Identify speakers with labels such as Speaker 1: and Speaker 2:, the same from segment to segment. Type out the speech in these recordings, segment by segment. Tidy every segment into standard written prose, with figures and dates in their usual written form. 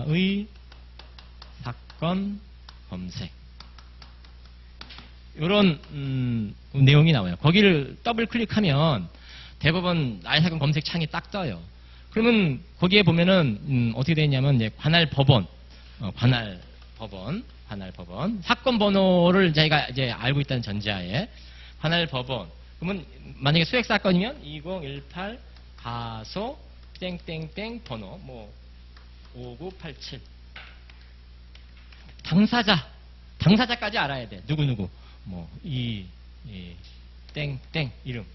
Speaker 1: 전자의 사건 검색. 이런 내용이 나와요. 거기를 더블 클릭하면 대법원 나의 사건 검색 창이 딱 떠요. 그러면 거기에 보면은 어떻게 되어 있냐면 이제 관할 법원, 관할 법원 사건 번호를 자기가 이제 알고 있다는 전제하에 관할 법원. 그러면 만약에 수액 사건이면 2018 가소 땡땡땡 번호 뭐 5987 당사자까지 알아야 돼. 누구누구 뭐 이 땡땡 이름.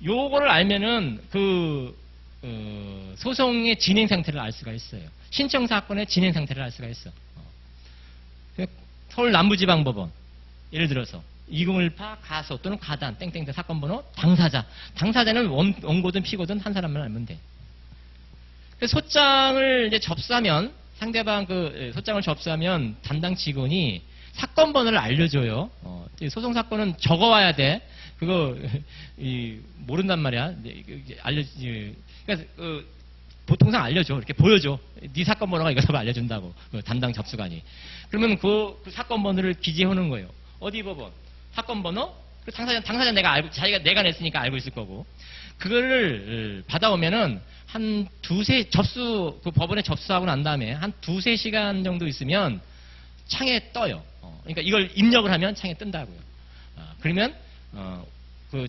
Speaker 1: 요거를 알면은 그 소송의 진행 상태를 알 수가 있어요. 신청 사건의 진행 상태를 알 수가 있어. 서울 남부지방법원 예를 들어서 2018 가소 또는 가단 땡땡땡 사건 번호 당사자는 원고든 피고든 한 사람만 알면 돼. 소장을 이제 접수하면 상대방 그 소장을 접수하면 담당 직원이 사건 번호를 알려줘요. 소송 사건은 적어와야 돼. 그거 모른단 말이야. 그러니까 보통상 알려줘. 이렇게 보여줘. 네 사건 번호가 이거라고 알려준다고. 그 담당 접수관이. 그러면 그 사건 번호를 기재해오는 거예요. 어디 법원? 사건 번호? 그 당사자 내가 알고, 자기가 내가 냈으니까 알고 있을 거고. 그거를 받아오면은 한 그 법원에 접수하고 난 다음에 한 2-3시간 정도 있으면 창에 떠요. 그러니까 이걸 입력을 하면 창에 뜬다고요. 그러면, 그,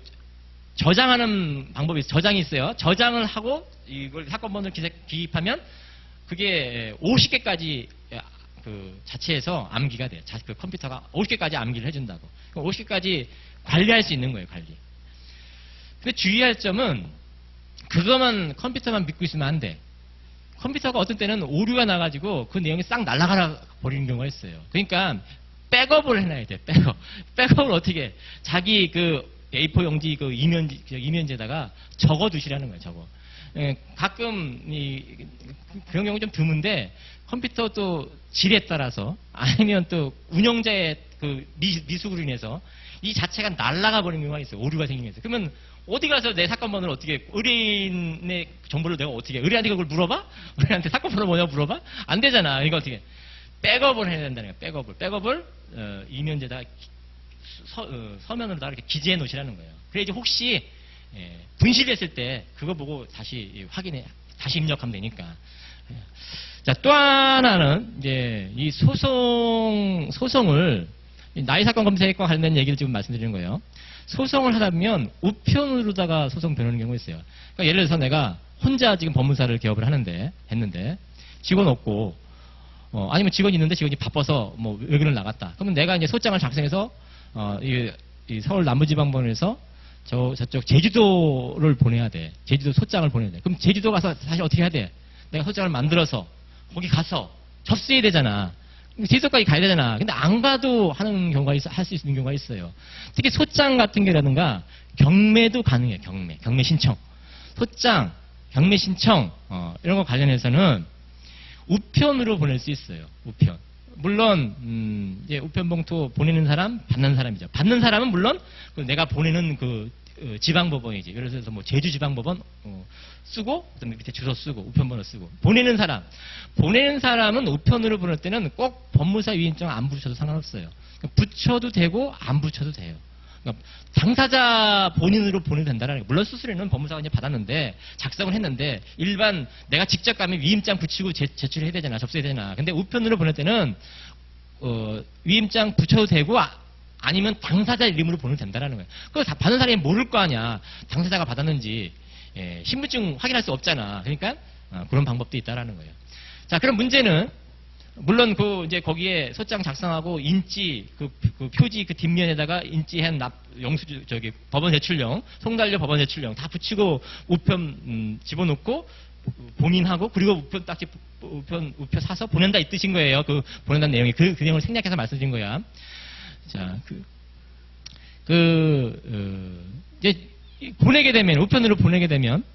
Speaker 1: 저장하는 방법이 있어요. 저장이 있어요. 저장을 하고 이걸 사건 번호를 기입하면 그게 50개까지 그 자체에서 암기가 돼요. 그 컴퓨터가 50개까지 암기를 해준다고. 50개까지 관리할 수 있는 거예요, 관리. 근데 주의할 점은 그것만 컴퓨터만 믿고 있으면 안 돼. 컴퓨터가 어떤 때는 오류가 나가지고 그 내용이 싹 날아가 버리는 경우가 있어요. 그러니까 백업을 해놔야 돼. 백업을 어떻게 해? 자기 그 A4 용지 그 이면지에다가 적어두시라는 거예요. 적어. 가끔 그런 경우 좀 드문데 컴퓨터 또 질에 따라서 아니면 또 운영자의 그 미숙으로 인해서 이 자체가 날아가 버리는 경우가 있어요. 오류가 생기면서. 그러면 어디 가서 내 사건 번호를 어떻게 의뢰인의 정보를 내가 어떻게 의뢰한테 그걸 물어봐? 의뢰한테 사건 번호 뭐냐고 물어봐? 안 되잖아. 이거 어떻게 백업을 해야 된다는 거예요. 백업을 이면지에다가 서면으로다 이렇게 기재해 놓으시라는 거예요. 그래야지 혹시 분실됐을 때 그거 보고 다시 다시 입력하면 되니까. 자, 또 하나는 이제 이 소송을 나이 사건 검색과 관련된 얘기를 지금 말씀드리는 거예요. 소송을 하다 보면 우편으로다가 소송 변하는 경우가 있어요. 그러니까 예를 들어서 내가 혼자 지금 법무사를 개업을 했는데 직원 없고 아니면 직원이 있는데 직원이 바빠서 뭐 외근을 나갔다. 그러면 내가 이제 소장을 작성해서 이 서울 남부지방법원에서 저쪽 제주도를 보내야 돼. 제주도 소장을 보내야 돼. 그럼 제주도 가서 사실 어떻게 해야 돼? 내가 소장을 만들어서 거기 가서 접수해야 되잖아. 제주도까지 가야 되잖아. 근데 안 가도 하는 경우가 할 수 있는 경우가 있어요. 특히 소장 같은 게라든가 경매도 가능해요. 경매 신청. 소장, 경매 신청 이런 거 관련해서는 우편으로 보낼 수 있어요. 우편. 물론 이제 우편 봉투 보내는 사람, 받는 사람이죠. 받는 사람은 물론 내가 보내는 그 지방법원이지. 예를 들어서 뭐 제주지방법원 쓰고 그다음에 밑에 주소 쓰고 우편번호 쓰고 보내는 사람은 우편으로 보낼 때는 꼭 법무사 위임장 안 붙여도 상관없어요. 붙여도 되고 안 붙여도 돼요. 그러니까 당사자 본인으로 보내도 된다는 거예요. 물론 수수료는 법무사가 이제 받았는데 작성을 했는데 일반 내가 직접 가면 위임장 붙이고 제출해야 되잖아. 접수해야 되잖아. 근데 우편으로 보낼 때는 위임장 붙여도 되고 아니면 당사자 이름으로 보내도 된다는 거예요. 그거 다 받는 사람이 모를 거 아니야. 당사자가 받았는지 신분증 확인할 수 없잖아. 그러니까 그런 방법도 있다라는 거예요. 자, 그럼 문제는 물론 이제 거기에 소장 작성하고 인지 그 표지 그 뒷면에다가 인지한 영수증 법원 제출령, 송달료 법원 제출령 다 붙이고 우편 집어넣고 본인하고 그리고 우편 딱지 우표 사서 보낸다 이 뜻인 거예요. 그 보낸다는 내용이 그 내용을 생략해서 말씀드린 거야. 자, 이제 보내게 되면 우편으로 보내게 되면.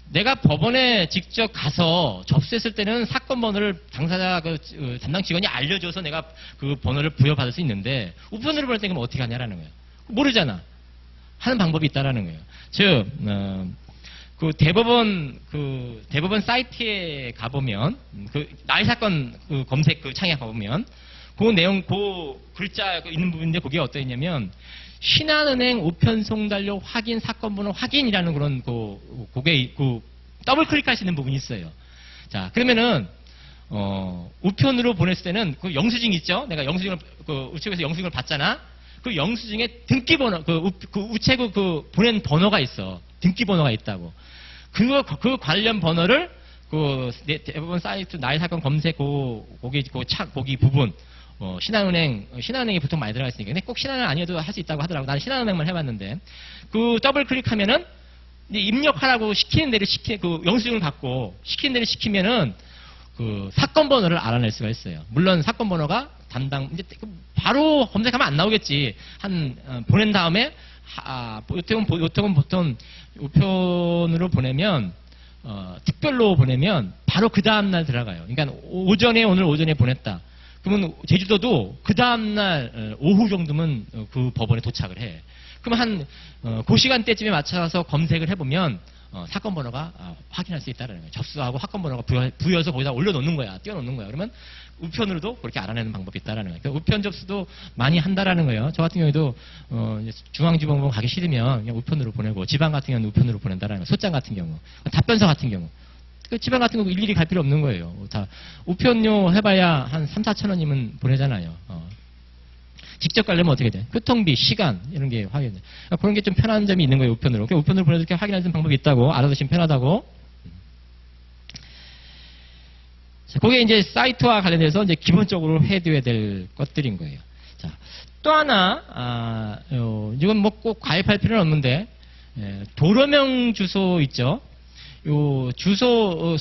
Speaker 1: 내가 법원에 직접 가서 접수했을 때는 사건 번호를 당사자 담당 직원이 알려줘서 내가 그 번호를 부여받을 수 있는데 우편으로 보낼 때 그럼 어떻게 하냐라는 거예요. 모르잖아. 하는 방법이 있다라는 거예요. 즉, 대법원 사이트에 가보면 그 나이 사건 그 검색 그 창에 가보면 그 내용 그 글자 있는 부분인데 거기에 어떠 있냐면 신한은행 우편 송달료 확인 사건 번호 확인이라는 그런 그게 더블 클릭할 수 있는 부분이 있어요. 자, 그러면은 우편으로 보냈을 때는 그 영수증 있죠? 내가 영수증을 우체국에서 영수증을 받잖아. 그 영수증에 등기 번호 우체국 보낸 번호가 있어. 등기 번호가 있다고. 그 관련 번호를 대법원 사이트 나이 사건 검색 거기 부분 신한은행이 보통 많이 들어가 있으니까. 근데 꼭 신한은행 아니어도 할 수 있다고 하더라고. 나는 신한은행만 해봤는데 그 더블 클릭하면은 이제 입력하라고 시키는 대로 영수증을 갖고 시키는 대로 시키면은 그 사건 번호를 알아낼 수가 있어요. 물론 사건 번호가 이제 바로 검색하면 안 나오겠지. 보낸 다음에 요통은 보통 우편으로 보내면 특별로 보내면 바로 그 다음날 들어가요. 그러니까 오늘 오전에 보냈다. 그러면 제주도도 그 다음날 오후 정도면 그 법원에 도착을 해. 그럼 그 시간대쯤에 맞춰서 검색을 해보면 사건 번호가 확인할 수 있다는 거예요. 접수하고 사건 번호가 부여서 거기다 올려놓는 거야. 띄워놓는 거야. 그러면 우편으로도 그렇게 알아내는 방법이 있다는 거예요. 그러니까 우편 접수도 많이 한다라는 거예요. 저 같은 경우에도 중앙지방법원 가기 싫으면 그냥 우편으로 보내고, 지방 같은 경우는 우편으로 보낸다라는 거예요. 소장 같은 경우, 답변서 같은 경우. 지방 같은 경우 일일이 갈 필요 없는 거예요. 다 우편료 해봐야 한 3, 4천 원이면 보내잖아요. 직접 가려면 어떻게 돼? 교통비, 시간 이런 게 확인돼. 그런 게 좀 편한 점이 있는 거예요. 우편으로. 우편으로 보내도 이렇게 확인할 수 있는 방법이 있다고 알아두시면 편하다고. 자, 그게 이제 사이트와 관련해서 이제 기본적으로 해둬야 될 것들인 거예요. 자, 또 하나 이건 뭐 꼭 가입할 필요는 없는데 도로명 주소 있죠. 요 주소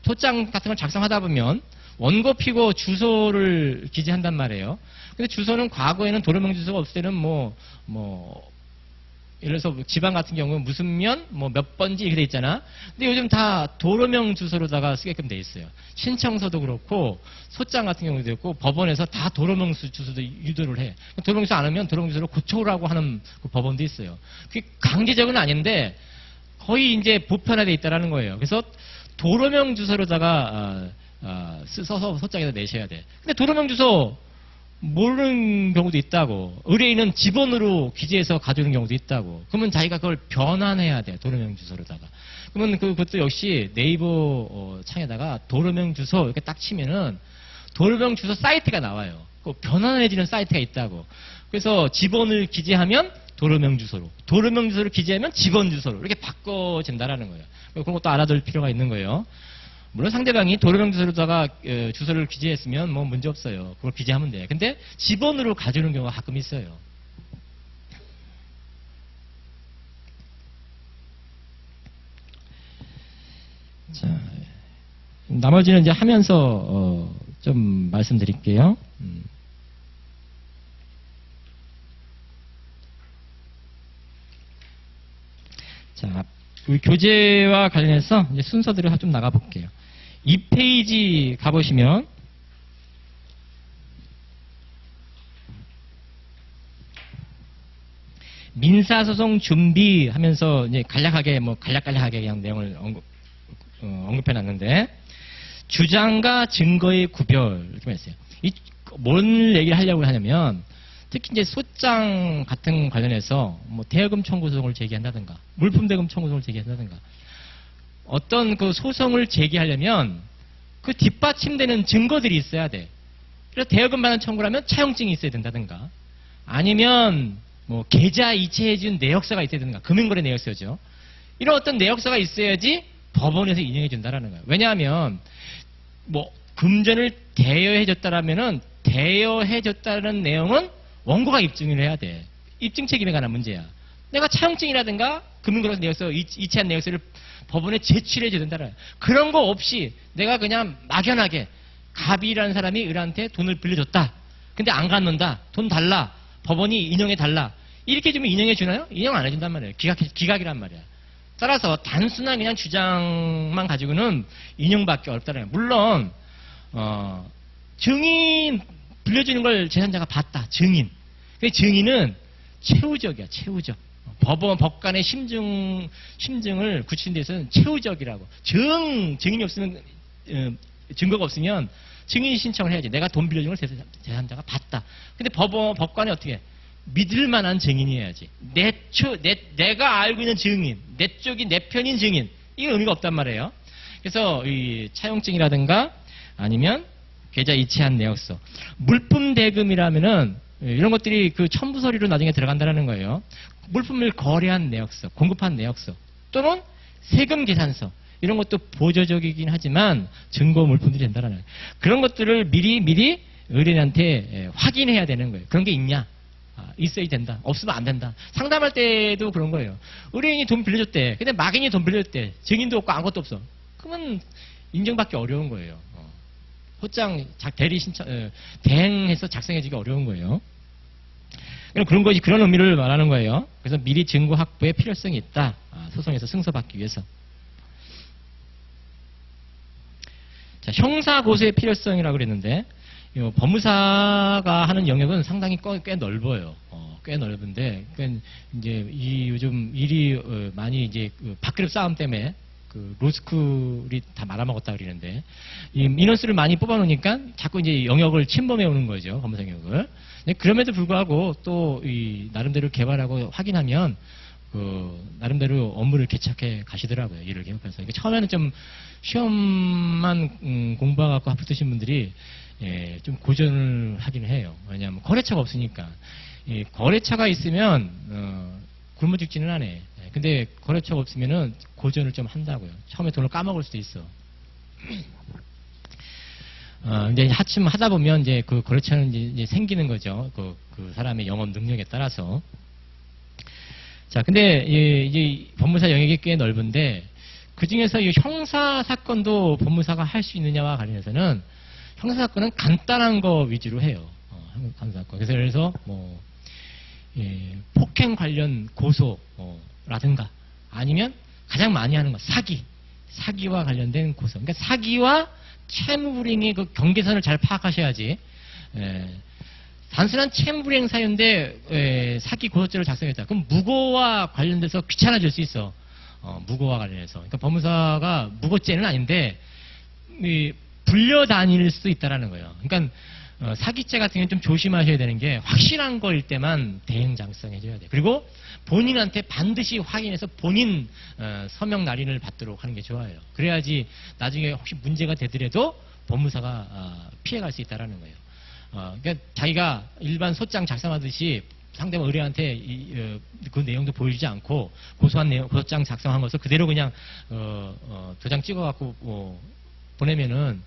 Speaker 1: 소장 같은 걸 작성하다 보면 원고 피고 주소를 기재한단 말이에요. 근데 주소는 과거에는 도로명 주소가 없을 때는 예를 들어서 지방 같은 경우는 무슨 면, 몇 번지 이렇게 돼 있잖아. 근데 요즘 다 도로명 주소로다가 쓰게끔 돼 있어요. 신청서도 그렇고, 소장 같은 경우도 있고, 법원에서 다 도로명 주소도 유도를 해. 도로명 주소 안 하면 도로명 주소를 고쳐오라고 하는 그 법원도 있어요. 그게 강제적은 아닌데, 거의 이제 보편화되어 있다는 거예요. 그래서 도로명 주소로다가 써서 소장에다 내셔야 돼. 근데 도로명 주소 모르는 경우도 있다고. 의뢰인은 지번으로 기재해서 가져오는 경우도 있다고. 그러면 자기가 그걸 변환해야 돼. 도로명 주소로다가. 그러면 그것도 역시 네이버 창에다가 도로명 주소 이렇게 딱 치면은 도로명 주소 사이트가 나와요. 그 변환해지는 사이트가 있다고. 그래서 지번을 기재하면 도로명 주소로, 도로명 주소를 기재하면 지번 주소로 이렇게 바꿔진다라는 거예요. 그런 것도 알아둘 필요가 있는 거예요. 물론 상대방이 도로명 주소로다가 주소를 기재했으면 뭐 문제 없어요. 그걸 기재하면 돼. 근데 지번으로 가져오는 경우가 가끔 있어요. 자, 나머지는 이제 하면서 좀 말씀드릴게요. 자, 우리 교재와 관련해서 이제 순서대로 좀 나가볼게요. 2페이지 가보시면 민사소송 준비하면서 이제 간략하게 그냥 내용을 언급해 놨는데, 주장과 증거의 구별 이렇게 했어요. 뭔 얘기를 하려고 하냐면, 특히 이제 소장 같은 관련해서 대여금 청구 소송을 제기한다든가, 물품 대금 청구 소송을 제기한다든가, 어떤 그 소송을 제기하려면 그 뒷받침되는 증거들이 있어야 돼. 그래서 대여금 반환 청구를 하면 차용증이 있어야 된다든가, 아니면 계좌 이체해준 내역서가 있어야 된다든가, 금융거래 내역서죠. 이런 어떤 내역서가 있어야지 법원에서 인용해 준다라는 거예요. 왜냐하면 금전을 대여해줬다라면은 대여해줬다는 내용은 원고가 입증을 해야 돼. 입증 책임에 관한 문제야. 내가 차용증이라든가 금융거래 내역서, 이체한 내역서를 법원에 제출해 줘야 된다는 거야. 그런 거 없이 내가 그냥 막연하게 갑이라는 사람이 을한테 돈을 빌려줬다. 근데 안 갚는다. 돈 달라. 법원이 인용해 달라. 이렇게 주면 인용해 주나요? 인용 안 해준단 말이에요. 기각이란 말이야. 따라서 단순한 그냥 주장만 가지고는 인용받기 어렵다는 거예요. 물론 증인 빌려주는 걸 제3자가 봤다. 증인. 그 증인은 최우적이야. 최우적. 법관의 심증을 굳히는 데서는 최우적이라고. 증인이 없으면, 증거가 없으면 증인 신청을 해야지. 내가 돈 빌려준 걸 제3자가 봤다. 근데 법관이 어떻게 해? 믿을 만한 증인이어야지. 내가 알고 있는 증인, 내 쪽이 내 편인 증인. 이게 의미가 없단 말이에요. 그래서 이 차용증이라든가 아니면 계좌 이체한 내역서, 물품 대금이라면은 이런 것들이 그 첨부 서류로 나중에 들어간다는 거예요. 물품을 거래한 내역서, 공급한 내역서, 또는 세금 계산서, 이런 것도 보조적이긴 하지만 증거 물품들이 된다는 거예요. 그런 것들을 미리 의뢰인한테 확인해야 되는 거예요. 그런 게 있냐? 있어야 된다. 없으면 안 된다. 상담할 때도 그런 거예요. 의뢰인이 돈 빌려줬대. 근데 막인이 돈 빌려줬대. 증인도 없고 아무것도 없어. 그러면 인정받기 어려운 거예요. 소장 대리 신청, 대행해서 작성해주기 어려운 거예요. 그런 것이 그런 의미를 말하는 거예요. 그래서 미리 증거 확보의 필요성이 있다. 소송에서 승소받기 위해서. 자, 형사 고소의 필요성이라고 그랬는데, 법무사가 하는 영역은 상당히 꽤 넓어요. 꽤 넓은데, 이제 요즘 일이 많이 이제 밥그릇 싸움 때문에 그 로스쿨이 다 말아먹었다 그러는데, 이 인원수를 많이 뽑아놓으니까 자꾸 이제 영역을 침범해 오는 거죠. 법무사 영역을. 그럼에도 불구하고 또 이 나름대로 개발하고 확인하면 나름대로 업무를 개척해 가시더라고요. 일을 개혁해서. 그러니까 처음에는 좀 시험만 공부하고 붙으신 분들이 좀 고전을 하긴 해요. 왜냐하면 거래처가 없으니까. 거래처가 있으면 굶어 죽지는 않아요. 근데 거래처가 없으면은 고전을 좀 한다고요. 처음에 돈을 까먹을 수도 있어. 근데 하침 하다 보면 이제 그 거래처는 이제 생기는 거죠. 그 사람의 영업 능력에 따라서. 자, 근데 이제 법무사 영역이 꽤 넓은데 그 중에서 이 형사 사건도 법무사가 할 수 있느냐와 관련해서는 형사 사건은 간단한 거 위주로 해요. 형사 사건. 그래서 폭행 관련 고소라든가 아니면 가장 많이 하는 거 사기와 관련된 고소. 그러니까 사기와 채무불이행의 그 경계선을 잘 파악하셔야지. 단순한 채무불이행 사유인데 사기 고소죄를 작성했다. 그럼 무고와 관련돼서 귀찮아질 수 있어. 무고와 관련해서. 그러니까 법무사가 무고죄는 아닌데 불려다닐 수 있다라는 거예요. 그러니까 사기죄 같은 경우는 좀 조심하셔야 되는 게 확실한 거일 때만 대행 작성해줘야 돼요. 그리고 본인한테 반드시 확인해서 본인 서명 날인을 받도록 하는 게 좋아요. 그래야지 나중에 혹시 문제가 되더라도 법무사가 피해갈 수 있다는 거예요. 그러니까 자기가 일반 소장 작성하듯이 상대방 의뢰한테 그 내용도 보여주지 않고 고소한 내용, 고소장 작성한 것을 그대로 그냥 도장 찍어갖고 보내면은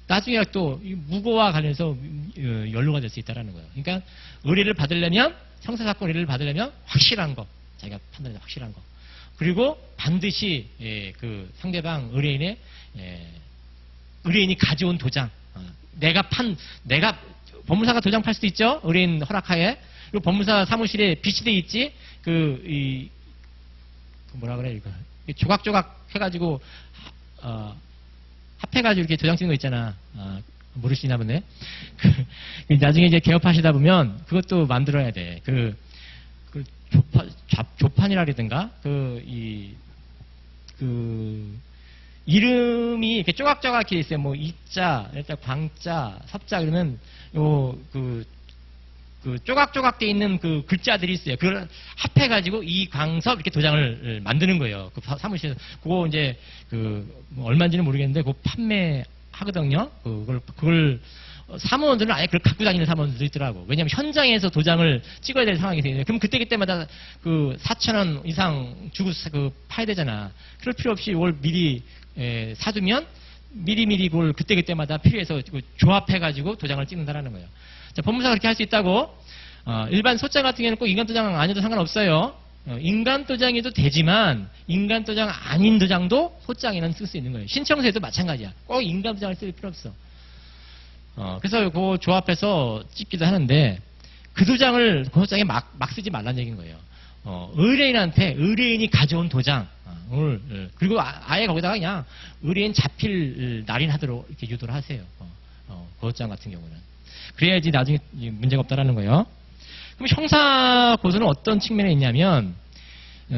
Speaker 1: 나중에 또 무고와 관련해서 연루가 될 수 있다는 거예요. 그러니까 의뢰를 받으려면 형사사건 의뢰를 받으려면 확실한 거, 자기가 판단해서 확실한 거. 그리고 반드시 그 상대방 의뢰인의 의뢰인이 가져온 도장. 내가 법무사가 도장 팔 수도 있죠. 의뢰인 허락하에. 그리고 법무사 사무실에 비치돼 있지. 뭐라 그래 이거. 조각조각 해가지고 합해가지고 이렇게 도장 찍는 거 있잖아. 모르시나 보네. 나중에 이제 개업하시다 보면 그것도 만들어야 돼. 조판이라든가 이름이 이렇게 조각조각해 있어요. 뭐 이자, 광자, 섭자 그러면 조각조각 돼 있는 그 글자들이 있어요. 그걸 합해가지고 이광섭 이렇게 도장을 만드는 거예요. 그 사무실에서. 그거 이제 뭐 얼마인지는 모르겠는데 그거 판매하거든요. 그걸 사무원들은 아예 그걸 갖고 다니는 사무원들도 있더라고. 왜냐면 현장에서 도장을 찍어야 될 상황이 되는데 그럼 그때마다 4,000원 이상 주고 파야 되잖아. 그럴 필요 없이 이걸 미리 사두면 미리 그걸 그때마다 필요해서 조합해가지고 도장을 찍는다라는 거예요. 자, 법무사가 그렇게 할 수 있다고. 일반 소장 같은 경우는 꼭 인간 도장 아니어도 상관없어요. 인간 도장에도 되지만 인간 도장 아닌 도장도 소장에는 쓸 수 있는 거예요. 신청서에도 마찬가지야. 꼭 인간 도장을 쓸 필요 없어. 그래서 그거 조합해서 찍기도 하는데 그 도장을 그 소장에 막 쓰지 말라는 얘기인 거예요. 의뢰인한테 의뢰인이 가져온 도장 그리고 아예 거기다가 그냥 의뢰인 자필 날인하도록 이렇게 유도를 하세요. 고소장 같은 경우는. 그래야지 나중에 문제가 없다라는 거예요. 그럼 형사 고소는 어떤 측면에 있냐면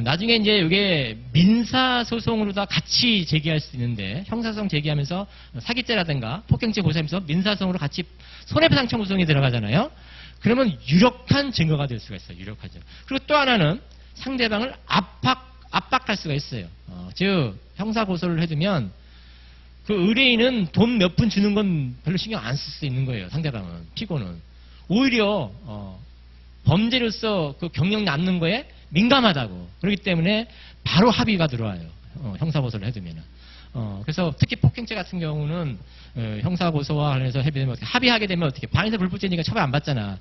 Speaker 1: 나중에 이제 이게 민사소송으로 다 같이 제기할 수 있는데, 형사소송 제기하면서 사기죄라든가 폭행죄 고소하면서 민사소송으로 같이 손해배상 청구소송이 들어가잖아요. 그러면 유력한 증거가 될 수가 있어요. 유력한 증거. 그리고 또 하나는 상대방을 압박할 수가 있어요. 즉 형사고소를 해두면 그 의뢰인은 돈 몇 푼 주는 건 별로 신경 안 쓸 수 있는 거예요. 상대방은, 피고는. 오히려 범죄로서 그 경력 낳는 거에 민감하다고. 그렇기 때문에 바로 합의가 들어와요. 형사고소를 해두면은. 그래서 특히 폭행죄 같은 경우는 형사고소와 관련해서 합의하게 되면 어떻게, 방해서 불법죄니까 처벌 안 받잖아.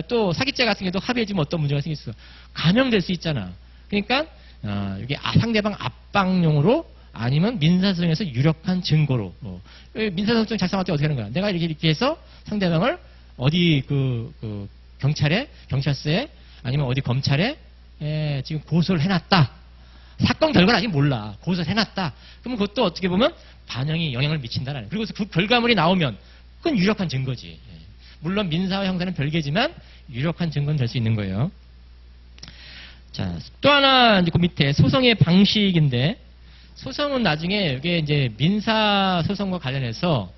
Speaker 1: 또 사기죄 같은 경우도 합의해주면 어떤 문제가 생길 수 있어. 감형될 수 있잖아. 그러니까 이게 상대방 압박용으로 아니면 민사소송에서 유력한 증거로. 민사소송 작성할 때 어떻게 하는 거야? 내가 이렇게 해서 상대방을 어디 그 경찰서에 아니면 어디 검찰에 지금 고소를 해놨다. 사건 결과는 아직 몰라. 고소를 해놨다. 그러면 그것도 어떻게 보면 반영이 영향을 미친다라는. 그리고 그 결과물이 나오면 그건 유력한 증거지. 물론 민사와 형사는 별개지만 유력한 증거는 될 수 있는 거예요. 자, 또 하나 이제 그 밑에 소송의 방식인데, 소송은 나중에 이게 이제 민사 소송과 관련해서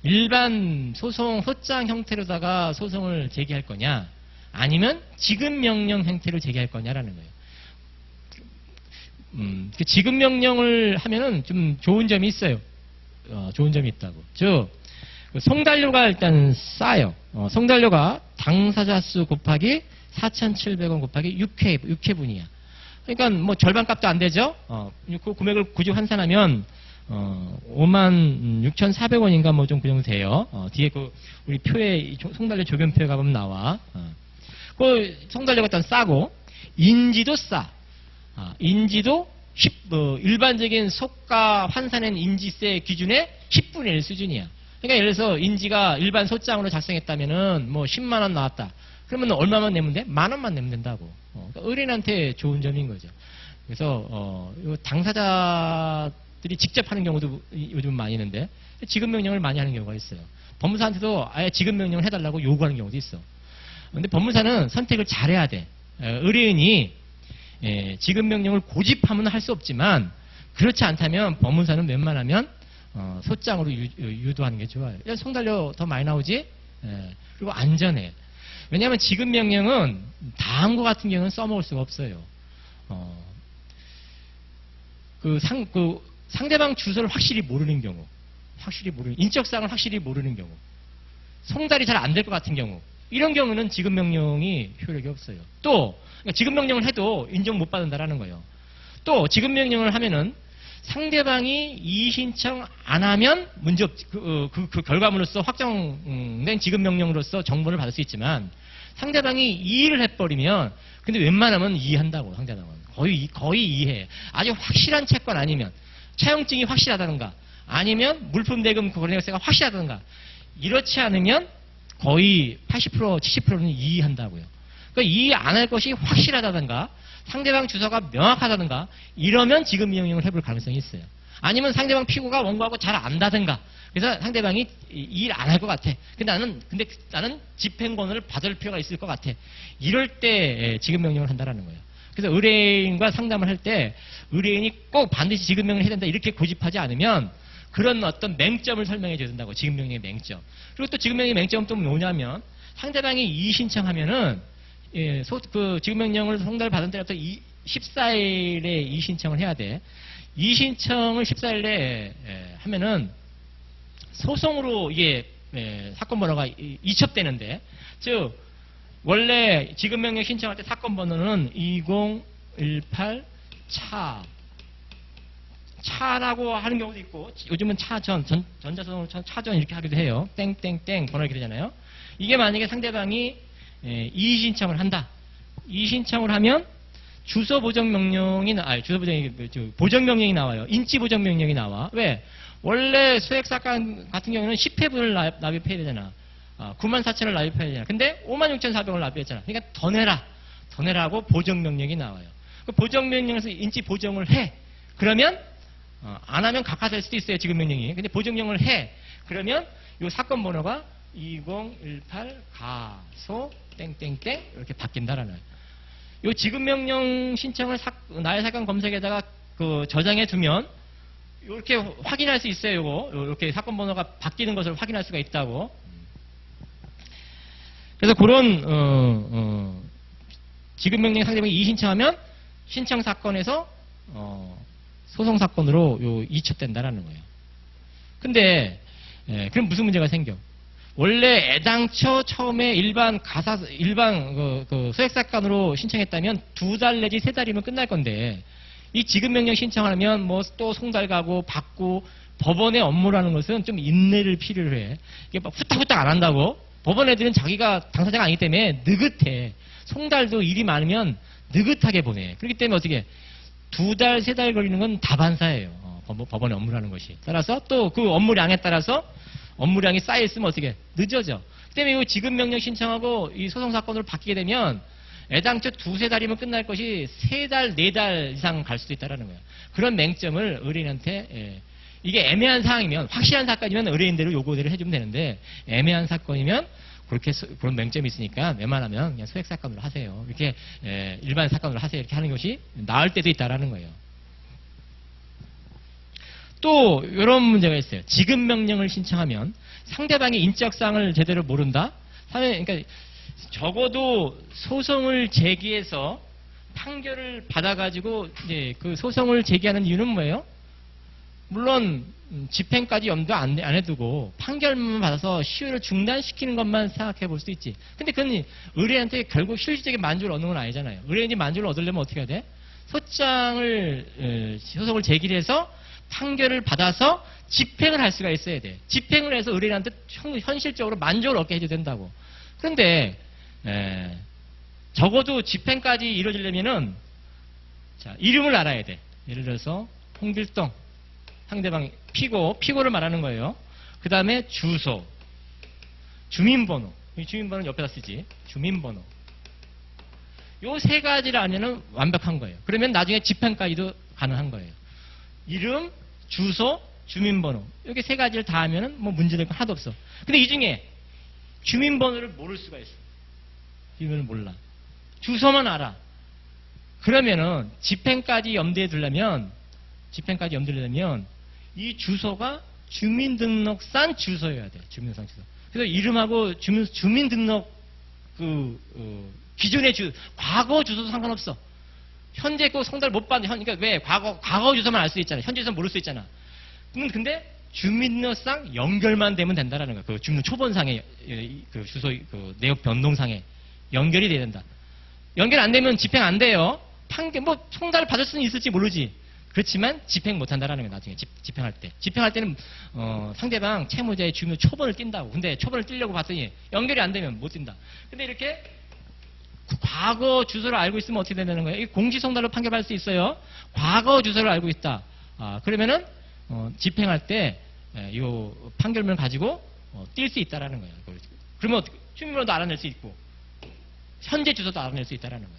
Speaker 1: 일반 소송 소장 형태로다가 소송을 제기할 거냐, 아니면 지급 명령 형태로 제기할 거냐라는 거예요. 그 지급 명령을 하면은 좀 좋은 점이 있어요. 좋은 점이 있다고. 즉, 송달료가 일단 싸요. 송달료가 당사자 수 곱하기 4,700원 곱하기 6회분이야. 그러니까 뭐 절반 값도 안 되죠. 그 금액을 굳이 환산하면 56,400원인가 뭐 좀 그 정도 돼요. 뒤에 그 우리 표에 송달료 조변표에 가보면 나와. 그 송달료가 일단 싸고, 인지도 싸. 인지도 일반적인 소가 환산한 인지세 기준의 10분의 1 수준이야. 그러니까 예를 들어서 인지가 일반 소장으로 작성했다면은 뭐 10만 원 나왔다. 그러면 얼마만 내면 돼? 10,000원만 내면 된다고. 그러니까 의뢰인한테 좋은 점인 거죠. 그래서 당사자들이 직접 하는 경우도 요즘 많이 있는데, 지급 명령을 많이 하는 경우가 있어요. 법무사한테도 아예 지급 명령을 해달라고 요구하는 경우도 있어. 근데 법무사는 선택을 잘해야 돼. 의뢰인이 지급 명령을 고집하면 할 수 없지만, 그렇지 않다면 법무사는 웬만하면 소장으로 유도하는 게 좋아요. 야, 송달료 더 많이 나오지? 그리고 안전해. 왜냐하면 지급 명령은 다한 것 같은 경우는 써먹을 수가 없어요. 상대방 주소를 확실히 모르는 경우, 인적사항을 확실히 모르는 경우, 송달이 잘 안 될 것 같은 경우, 이런 경우는 지급 명령이 효력이 없어요. 또 그러니까 지급 명령을 해도 인정 못 받는다라는 거예요. 또 지급 명령을 하면은 상대방이 이의 신청 안 하면 문제 없, 그 결과물로서 확정된 지급 명령으로서 정보를 받을 수 있지만, 상대방이 이의를 해버리면, 근데 웬만하면 이해한다고, 상대방은. 거의 이해해. 아주 확실한 채권 아니면, 차용증이 확실하다든가, 아니면 물품 대금 거래액세가 확실하다든가, 이렇지 않으면 거의 80%, 70%는 이해한다고요. 그러니까 이해 안 할 것이 확실하다든가, 상대방 주소가 명확하다든가, 이러면 지급 명령을 해볼 가능성이 있어요. 아니면 상대방 피고가 원고하고 잘 안다든가, 그래서 상대방이 일 안 할 것 같아. 근데 나는 집행권을 받을 필요가 있을 것 같아. 이럴 때 지급 명령을 한다라는 거예요. 그래서 의뢰인과 상담을 할 때 의뢰인이 꼭 반드시 지급 명령을 해야 된다 이렇게 고집하지 않으면, 그런 어떤 맹점을 설명해 줘야 된다고. 지급 명령의 맹점. 그리고 또 지급 명령의 맹점은 또 뭐냐면, 상대방이 이의 신청하면은 지급 명령을 송달 받은 때부터 14일에 이의 신청을 해야 돼. 이의 신청을 14일 내에 하면은 소송으로 이게 사건 번호가 이첩되는데, 즉 원래 지급 명령 신청할 때 사건 번호는 2018 차라고 하는 경우도 있고, 요즘은 전자소송으로 차전 이렇게 하기도 해요. 땡땡땡 번호 이렇게 되잖아요. 이게 만약에 상대방이 이의 신청을 한다. 이의 신청을 하면 주소 보정 명령이 보정 명령이 나와요. 인지 보정 명령이 나와. 왜? 원래 소액 사건 같은 경우는 10회분을 납입해야 되잖아. 94,000원을 납입해야 되잖아. 근데 56,400원을 납입했잖아. 그러니까 더 내라고 보정 명령이 나와요. 그 보정 명령에서 인지 보정을 해. 그러면 안 하면 각하될 수도 있어요, 지급 명령이. 근데 보정 명령을 해. 그러면 이 사건 번호가 2018 가소 땡땡땡 이렇게 바뀐다라는 거예요. 요 지급명령 신청을 나의 사건 검색에다가 그 저장해 두면 이렇게 확인할 수 있어요. 요거 이렇게 사건 번호가 바뀌는 것을 확인할 수가 있다고. 그래서 그런 지급명령 상대방이 이의신청하면 신청 사건에서 소송 사건으로 이첩된다라는 거예요. 근데 그럼 무슨 문제가 생겨? 원래 애당초 처음에 일반 소액 사건으로 신청했다면 2달 내지 3달이면 끝날 건데 이 지급명령 신청하면 뭐 또 송달 가고 받고 법원의 업무라는 것은 좀 인내를 필요로 해. 이게 막 후딱후딱 안 한다고. 법원 애들은 자기가 당사자가 아니기 때문에 느긋해. 송달도 일이 많으면 느긋하게 보내. 그렇기 때문에 어떻게 2달, 3달 걸리는 건 다반사예요. 법원의 업무라는 것이. 따라서 또 그 업무량에 따라서 업무량이 쌓여있으면 어떻게 늦어져. 그 때문에 이 지급명령 신청하고 이 소송사건으로 바뀌게 되면 애당초 2~3달이면 끝날 것이 3달, 4달 이상 갈 수도 있다는 거예요. 그런 맹점을 의뢰인한테 이게 애매한 사항이면 확실한 사건이면 의뢰인대로 요구대로 해주면 되는데 애매한 사건이면 그렇게 그런 맹점이 있으니까 웬만하면 그냥 소액 사건으로 하세요. 이렇게 일반 사건으로 하세요. 이렇게 하는 것이 나을 때도 있다라는 거예요. 또 이런 문제가 있어요. 지급명령을 신청하면 상대방의 인적사항을 제대로 모른다. 그러니까 적어도 소송을 제기해서 판결을 받아가지고 이제 그 소송을 제기하는 이유는 뭐예요? 물론 집행까지 염두 안 해두고 판결만 받아서 시효를 중단시키는 것만 생각해 볼 수 있지. 근데 그건 의뢰인한테 결국 실질적인 만족을 얻는 건 아니잖아요. 의뢰인이 만족을 얻으려면 어떻게 해야 돼? 소송을 제기를 해서 판결을 받아서 집행을 할 수가 있어야 돼. 집행을 해서 의뢰인한테 현실적으로 만족을 얻게 해줘야 된다고. 그런데 적어도 집행까지 이루어지려면은 자, 이름을 알아야 돼. 예를 들어서 홍길동 상대방 피고를 말하는 거예요. 그 다음에 주소, 주민번호. 이 주민번호는 옆에다 쓰지. 주민번호. 요 3가지를 알면은 완벽한 거예요. 그러면 나중에 집행까지도 가능한 거예요. 이름, 주소, 주민번호. 이렇게 3가지를 다 하면은 뭐 문제될 거 하나도 없어. 근데 이 중에 주민번호를 모를 수가 있어. 주민번호를 몰라. 주소만 알아. 그러면은 집행까지 염두에 두려면 이 주소가 주민등록상 주소여야 돼. 주민등록상 주소. 그래서 이름하고 주민등록 기존의 과거 주소도 상관없어. 현재 그 송달 못 받는, 그러니까 왜? 과거 주소만 알 수 있잖아. 현재 주소는 모를 수 있잖아. 근데 주민등록상 연결만 되면 된다라는 거야. 그 주민 초본상에, 그 주소, 그 내역 변동상에 연결이 돼야 된다. 연결 안 되면 집행 안 돼요. 송달을 받을 수는 있을지 모르지. 그렇지만 집행 못 한다라는 거야, 나중에. 집행할 때. 집행할 때는, 상대방 채무자의 주민 초본을 띈다고. 근데 초본을 띄려고 봤더니 연결이 안 되면 못 띈다. 근데 이렇게 과거 주소를 알고 있으면 어떻게 되는 거예요? 공시송달로 판결할 수 있어요. 과거 주소를 알고 있다. 그러면은 집행할 때 이 판결문을 가지고 뛸 수 있다라는 거예요. 그러면 주민번호도 알아낼 수 있고 현재 주소도 알아낼 수 있다라는 거예요.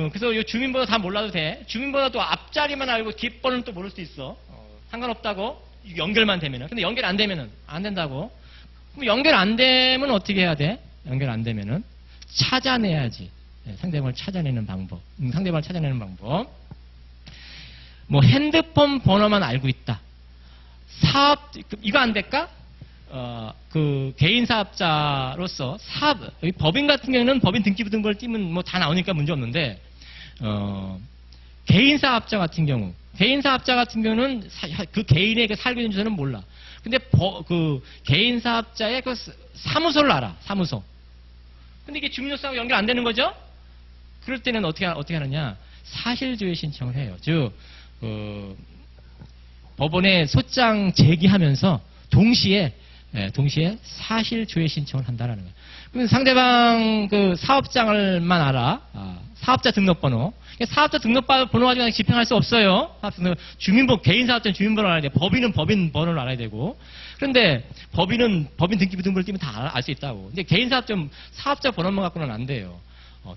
Speaker 1: 그래서 이 주민번호 다 몰라도 돼. 주민번호도 앞자리만 알고 뒷번호는 또 모를 수 있어. 상관없다고 연결만 되면은. 근데 연결 안 되면은 안 된다고. 그럼 연결 안 되면 어떻게 해야 돼? 연결 안 되면은 찾아내야지. 상대방을 찾아내는 방법. 상대방을 찾아내는 방법. 뭐 핸드폰 번호만 알고 있다. 이거 안 될까? 그 개인 사업자로서 법인 같은 경우는 법인 등기부등본을 띄면 뭐 다 나오니까 문제 없는데 개인 사업자 같은 경우는 그 개인의 그 살고 있는 주소는 몰라. 근데 그 개인 사업자의 그 사무소를 알아. 사무소. 근데 이게 주민등록상하고 연결 안 되는 거죠? 그럴 때는 어떻게 하느냐? 사실조회 신청을 해요. 즉 법원에 소장 제기하면서 동시에 사실조회 신청을 한다라는 거예요. 그러면 상대방 그 사업장을만 알아. 사업자 등록번호. 사업자 등록번호 가지고 집행할 수 없어요. 주민번호, 개인 사업자는 주민번호를 알아야 돼. 법인은 법인 번호를 알아야 되고. 그런데 법인은 법인 등기부등본을 띄면 다 알 수 있다고. 근데 개인 사업자는 사업자 번호만 갖고는 안 돼요.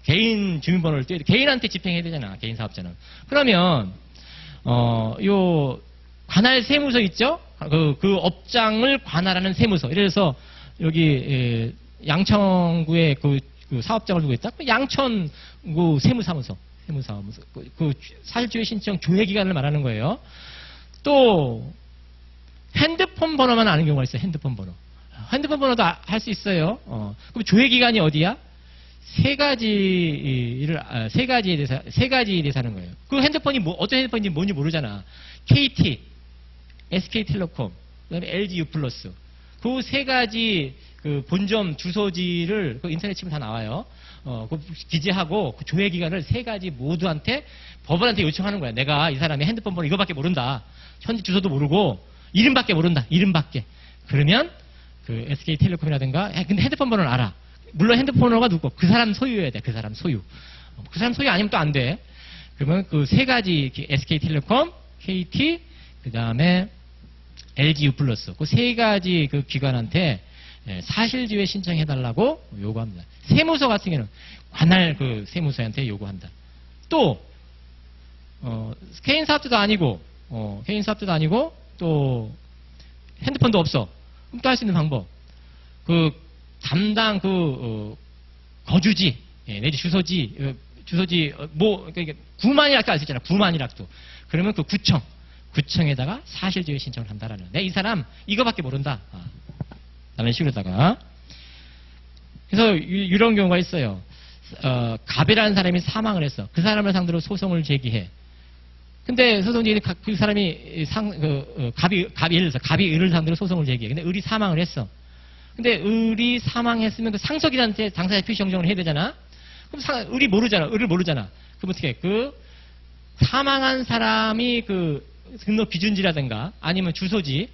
Speaker 1: 개인 주민번호를 띄워야 돼. 개인한테 집행해야 되잖아. 개인 사업자는. 그러면 요 관할 세무서 있죠? 그 업장을 관할하는 세무서. 이래서 여기 양천구에 그 그 사업장을 두고 있다. 양천 그 세무사무소 그 사실주의 신청 조회 기간을 말하는 거예요. 또 핸드폰 번호만 아는 경우가 있어요. 핸드폰 번호도 할 수 있어요. 그럼 조회 기간이 어디야? 세 가지에 대해서 하는 거예요. 그 핸드폰이 어떤 핸드폰인지 뭔지 모르잖아. KT, SK텔레콤, 그다음에 LG U+. 그 세 가지 그 본점 주소지를 그 인터넷 치면 다 나와요. 그 기재하고 그 조회 기간을 세 가지 모두한테 법원한테 요청하는 거야. 내가 이 사람의 핸드폰 번호 이거밖에 모른다. 현지 주소도 모르고 이름밖에 모른다. 이름밖에. 그러면 그 SK텔레콤이라든가 근데 핸드폰 번호는 알아. 물론 핸드폰 번호가 누구? 그 사람 소유여야 돼. 그 사람 소유. 그 사람 소유 아니면 또 안 돼. 그러면 그 세 가지 SK텔레콤, KT, 그 다음에 LG U+, 그 세 가지 그 기관한테 사실주의 신청해달라고 요구합니다. 세무서 같은 경우는 관할 그 세무서한테 요구한다. 또 개인 사업자도 아니고 또 핸드폰도 없어. 그럼 또 할 수 있는 방법. 그 담당 거주지 내지 주소지 그러니까 구만이락도 알 수 있잖아. 구만이락도. 그러면 그 구청에다가 사실주의 신청을 한다라는. 내 이 사람 이거밖에 모른다. 라는 식으로다가. 그래서 이런 경우가 있어요. 갑이라는 사람이 사망을 했어. 그 사람을 상대로 소송을 제기해. 근데 소송이 그 사람이 갑이 예를 들어서 갑이 을을 상대로 소송을 제기해. 근데 을이 사망을 했어. 근데 을이 사망했으면 그 상속인한테 당사자 표시 정정을 해야 되잖아. 그럼 을을 모르잖아. 그럼 어떻게 해? 그 사망한 사람이 그 등록 기준지라든가 아니면 주소지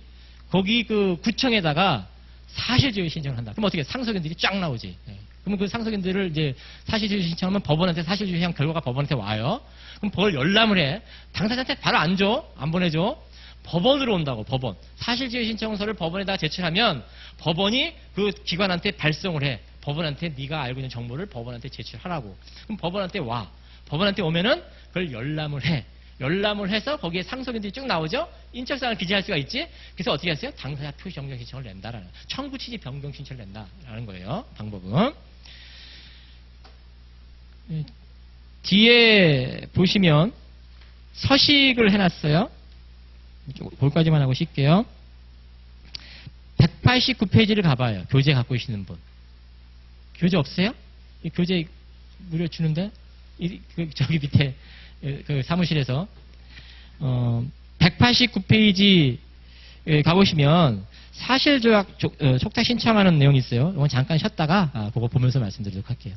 Speaker 1: 거기 그 구청에다가 사실주의 신청을 한다. 그럼 어떻게 해? 상속인들이 쫙 나오지. 그러면 그 상속인들을 이제 사실주의 신청하면 법원한테 사실주의 신청 결과가 법원한테 와요. 그럼 법을 열람을 해. 당사자한테 바로 안 줘. 안 보내줘. 법원으로 온다고. 법원. 사실주의 신청서를 법원에다 제출하면 법원이 그 기관한테 발송을 해. 법원한테 네가 알고 있는 정보를 법원한테 제출하라고. 그럼 법원한테 와. 법원한테 오면은 그걸 열람을 해. 열람을 해서 거기에 상속인들이 쭉 나오죠. 인적사항을 기재할 수가 있지. 그래서 어떻게 했어요? 당사자 표시 정정 신청을 낸다라는. 청구 취지 변경 신청을 낸다라는 거예요. 방법은. 뒤에 보시면 서식을 해놨어요. 거기까지만 하고 쉴게요. 189페이지를 가봐요. 교재 갖고 계시는 분. 교재 없어요? 이 교재 무료 주는데? 저기 밑에 그 사무실에서 189페이지 가보시면 사실조약 촉탁 신청하는 내용이 있어요. 이건 잠깐 쉬었다가 그거 보면서 말씀드리도록 할게요.